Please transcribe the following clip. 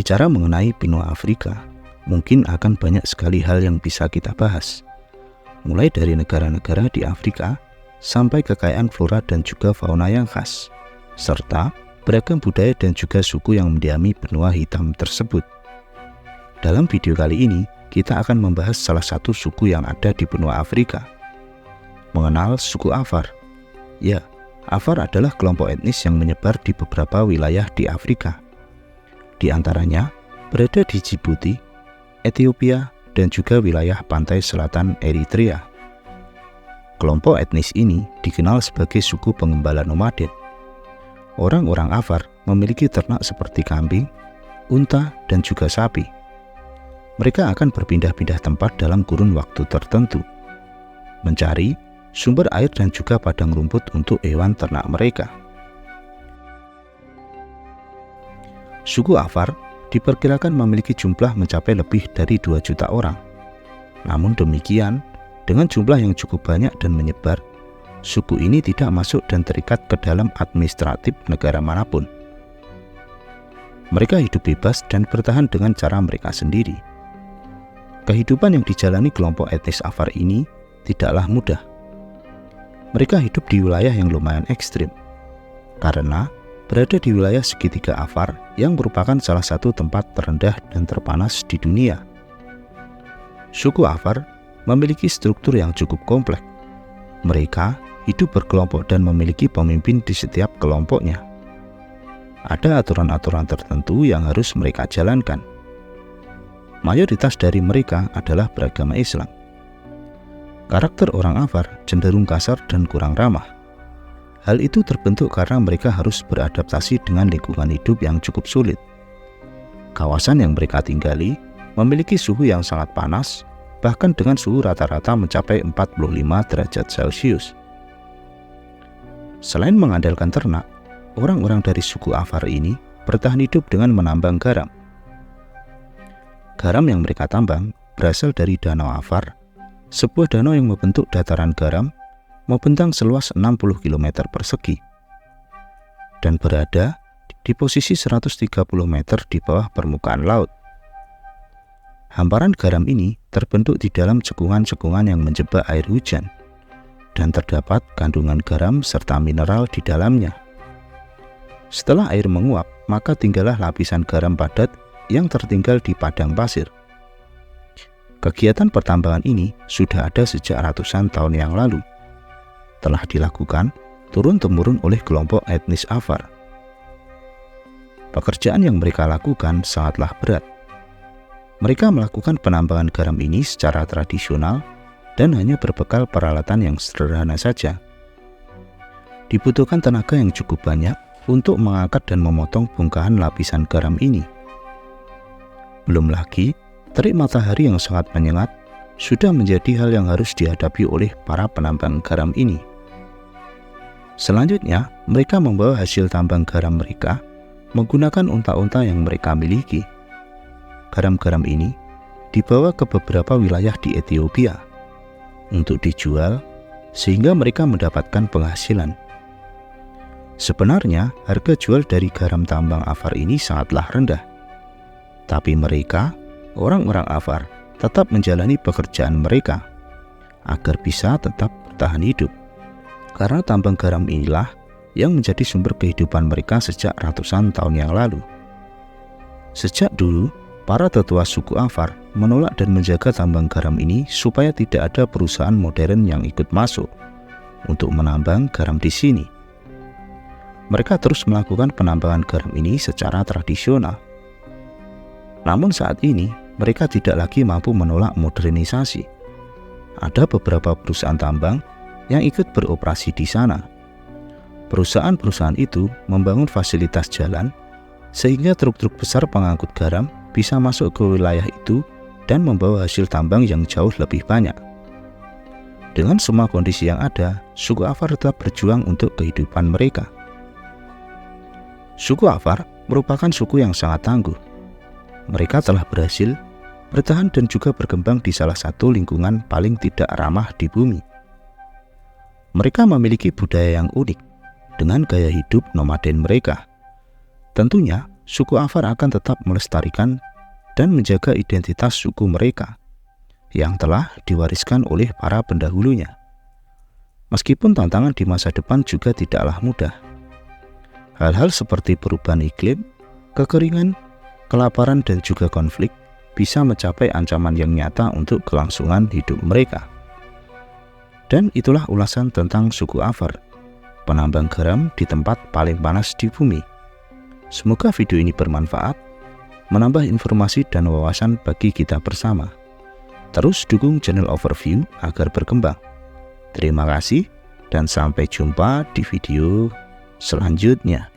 Bicara mengenai benua Afrika, mungkin akan banyak sekali hal yang bisa kita bahas. Mulai dari negara-negara di Afrika, sampai kekayaan flora dan juga fauna yang khas, serta beragam budaya dan juga suku yang mendiami benua hitam tersebut. Dalam video kali ini, kita akan membahas salah satu suku yang ada di benua Afrika. Mengenal suku Afar. Ya, Afar adalah kelompok etnis yang menyebar di beberapa wilayah di Afrika. Di antaranya berada di Djibouti, Ethiopia, dan juga wilayah pantai selatan Eritrea. Kelompok etnis ini dikenal sebagai suku pengembala nomaden. Orang-orang Afar memiliki ternak seperti kambing, unta, dan juga sapi. Mereka akan berpindah-pindah tempat dalam kurun waktu tertentu, mencari sumber air dan juga padang rumput untuk hewan ternak mereka. Suku Afar diperkirakan memiliki jumlah mencapai lebih dari 2 juta orang. Namun demikian, dengan jumlah yang cukup banyak dan menyebar, suku ini tidak masuk dan terikat ke dalam administratif negara manapun. Mereka hidup bebas dan bertahan dengan cara mereka sendiri. Kehidupan yang dijalani kelompok etnis Afar ini tidaklah mudah. Mereka hidup di wilayah yang lumayan ekstrim, karena berada di wilayah segitiga Afar yang merupakan salah satu tempat terendah dan terpanas di dunia. Suku Afar memiliki struktur yang cukup kompleks. Mereka hidup berkelompok dan memiliki pemimpin di setiap kelompoknya. Ada aturan-aturan tertentu yang harus mereka jalankan. Mayoritas dari mereka adalah beragama Islam. Karakter orang Afar cenderung kasar dan kurang ramah. Hal itu terbentuk karena mereka harus beradaptasi dengan lingkungan hidup yang cukup sulit. Kawasan yang mereka tinggali memiliki suhu yang sangat panas, bahkan dengan suhu rata-rata mencapai 45 derajat Celcius. Selain mengandalkan ternak, orang-orang dari suku Afar ini bertahan hidup dengan menambang garam. Garam yang mereka tambang berasal dari Danau Afar, sebuah danau yang membentuk dataran garam membentang seluas 60 km persegi dan berada di posisi 130 meter di bawah permukaan laut. Hamparan garam ini terbentuk di dalam cekungan-cekungan yang menjebak air hujan, dan terdapat kandungan garam serta mineral di dalamnya. Setelah air menguap, maka tinggallah lapisan garam padat yang tertinggal di padang pasir. Kegiatan pertambangan ini sudah ada sejak ratusan tahun yang lalu. Telah dilakukan turun-temurun oleh kelompok etnis Afar. Pekerjaan yang mereka lakukan sangatlah berat. Mereka melakukan penambangan garam ini secara tradisional dan hanya berbekal peralatan yang sederhana saja. Dibutuhkan tenaga yang cukup banyak untuk mengangkat dan memotong bongkahan lapisan garam ini. Belum lagi, terik matahari yang sangat menyengat sudah menjadi hal yang harus dihadapi oleh para penambang garam ini. Selanjutnya, mereka membawa hasil tambang garam mereka menggunakan unta-unta yang mereka miliki. Garam-garam ini dibawa ke beberapa wilayah di Ethiopia untuk dijual, sehingga mereka mendapatkan penghasilan. Sebenarnya, harga jual dari garam tambang Afar ini sangatlah rendah. Tapi mereka, orang-orang Afar, tetap menjalani pekerjaan mereka agar bisa tetap bertahan hidup, karena tambang garam inilah yang menjadi sumber kehidupan mereka sejak ratusan tahun yang lalu. Sejak dulu, para tetua suku Afar menolak dan menjaga tambang garam ini supaya tidak ada perusahaan modern yang ikut masuk untuk menambang garam di sini. Mereka terus melakukan penambangan garam ini secara tradisional. Namun saat ini, mereka tidak lagi mampu menolak modernisasi. Ada beberapa perusahaan tambang yang ikut beroperasi di sana. Perusahaan-perusahaan itu membangun fasilitas jalan sehingga truk-truk besar pengangkut garam bisa masuk ke wilayah itu dan membawa hasil tambang yang jauh lebih banyak. Dengan semua kondisi yang ada, suku Afar tetap berjuang untuk kehidupan mereka. Suku Afar merupakan suku yang sangat tangguh. Mereka telah berhasil bertahan dan juga berkembang di salah satu lingkungan paling tidak ramah di bumi. Mereka memiliki budaya yang unik dengan gaya hidup nomaden mereka. Tentunya, suku Afar akan tetap melestarikan dan menjaga identitas suku mereka yang telah diwariskan oleh para pendahulunya. Meskipun tantangan di masa depan juga tidaklah mudah. Hal-hal seperti perubahan iklim, kekeringan, kelaparan, dan juga konflik bisa mencapai ancaman yang nyata untuk kelangsungan hidup mereka. Dan itulah ulasan tentang suku Afar, penambang garam di tempat paling panas di bumi. Semoga video ini bermanfaat, menambah informasi dan wawasan bagi kita bersama. Terus dukung channel Overview agar berkembang. Terima kasih dan sampai jumpa di video selanjutnya.